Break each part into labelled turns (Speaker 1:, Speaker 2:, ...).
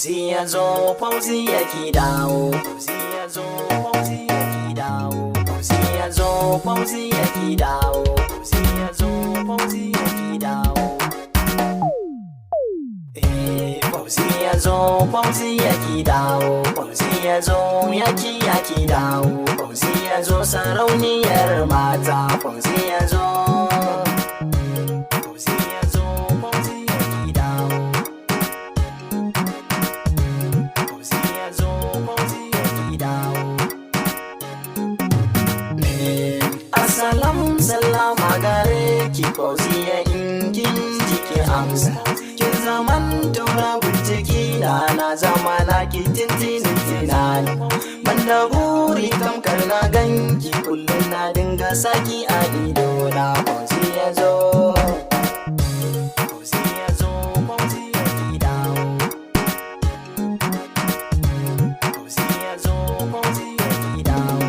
Speaker 1: Fauzi ya zo, Fauzi ya ki dawo. Fauzi ya zo, Fauzi ya ki dawo. Fauzi ya zo, Fauzi ya ki dawo. Fauzi ya zo, Fauzi ya ki dawo. Fauzi ya zo, Fauzi ya ki dawo. Fauzi ya zo, ya ki dawo. Fauzi ya zo, sarauniyar mata. Fauzi ya zo. Assalamu sallama gare ki Fauziya in kin jiki amsa. Kin zaman tura binciki na zama na ki tintinin tunani. Banda buri tamkar na ganki kullum na dinga saki a ido na. Fauziya zo. Fauziya zo, Fauziya ki dawo. Fauziya zo, Fauziya ki dawo.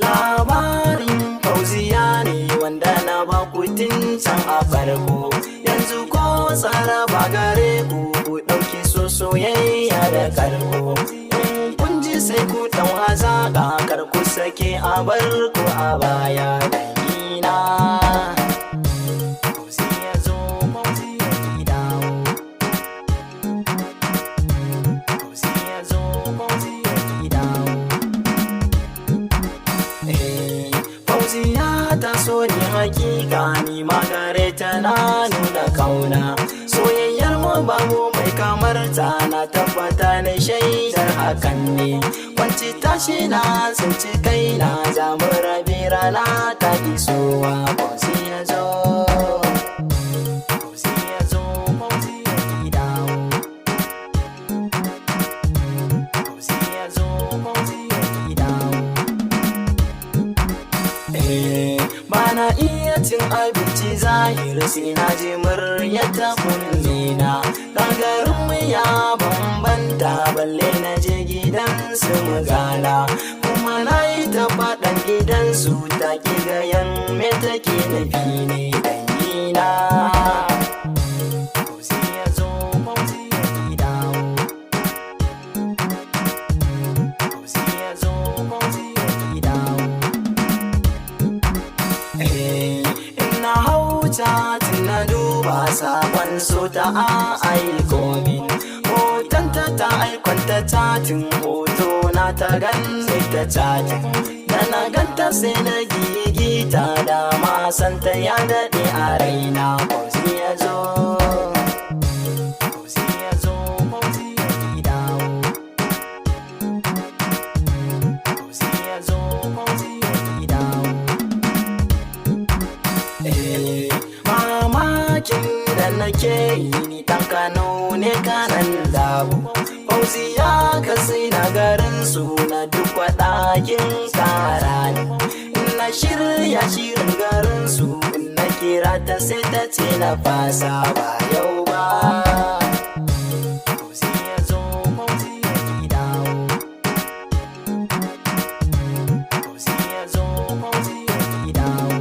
Speaker 1: Labarin Fauziya ne wanda na baku tun can a farko. Yanzu ko tsara ba gare ku ɗauki so soyayya da karko. Kun ji sai ku ɗan hazaƙa kar ku sake a bar ku a baya dangina. Fauziya zo, Fauziya ki dawo. Fauziya zo, Fauziya ki dawo. Fauziya ta so ni hakika ni magare ta na nuna kauna. Soyayyar mu babu mai kamar ta na tabbata na shaidar hakan ne. Kwanci tashi na tsinci kaina za mu rabe rana ta isowa. Fauziya zo. Fauziya zo, Fauziya ki dawo. Fauziya zo, Fauziya ki dawo. Bana iya cin abinci zahiri sai na ji muryarta kullina. Gagarinmu ya bambanta balle na je gidansu mu gana. Kuma na yi ta faɗan gidansu ta ki gayan me take nufi ne dangina. Fauziya zo, Fauziya ki dawo. Fauziya zo, Fauziya ki dawo. Ina hauta na duba sabon so ta aiko min. Hotonta ta aikwanta catin hoto na ta ganni ta catin. Da na ganta sai na gigita da masanta ya daɗe a raina. Fauziya zo. Fauziya zo, Fauziya ki dawo. Fauziya zo, Fauziya ki dawo. Mamakin da nake yi ni ɗan Kano ne kanan dawo. Fauziya ka sai na garin suna duk waɗakin kara ne. Na shirya shirin garin su na kira ta sai ta ce na fasa ba yau ba. Fauziya zo, Fauziya ki dawo. Fauziya zo, Fauziya ki dawo.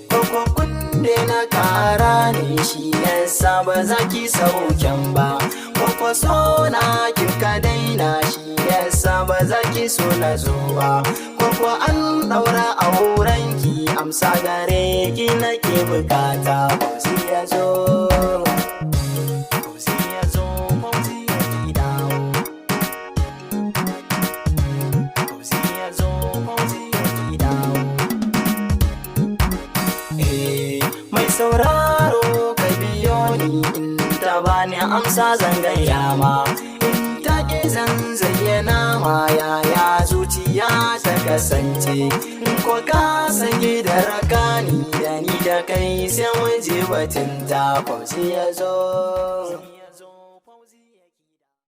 Speaker 1: Kwakwakun da na kara ne shi yasa ba za ki sauken ba. Kwakwaso na kin ka daina shi yasa ba za ki so na zo ba. Kwakwa an ɗaura aurenki amsa gare ki nake bukata. Fauziya zo. Fauziya zo, Fauziya ki dawo. Fauziya zo, Fauziya ki dawo. Mai sauraro ka biyo ni in ta bani amsa zan gaya ma. In ta ƙi zan zayyana ma yaya zuciya ta kasance. In ko ka sanye da rakani da ni da kai sai mu je batun ta. Fauziya zo.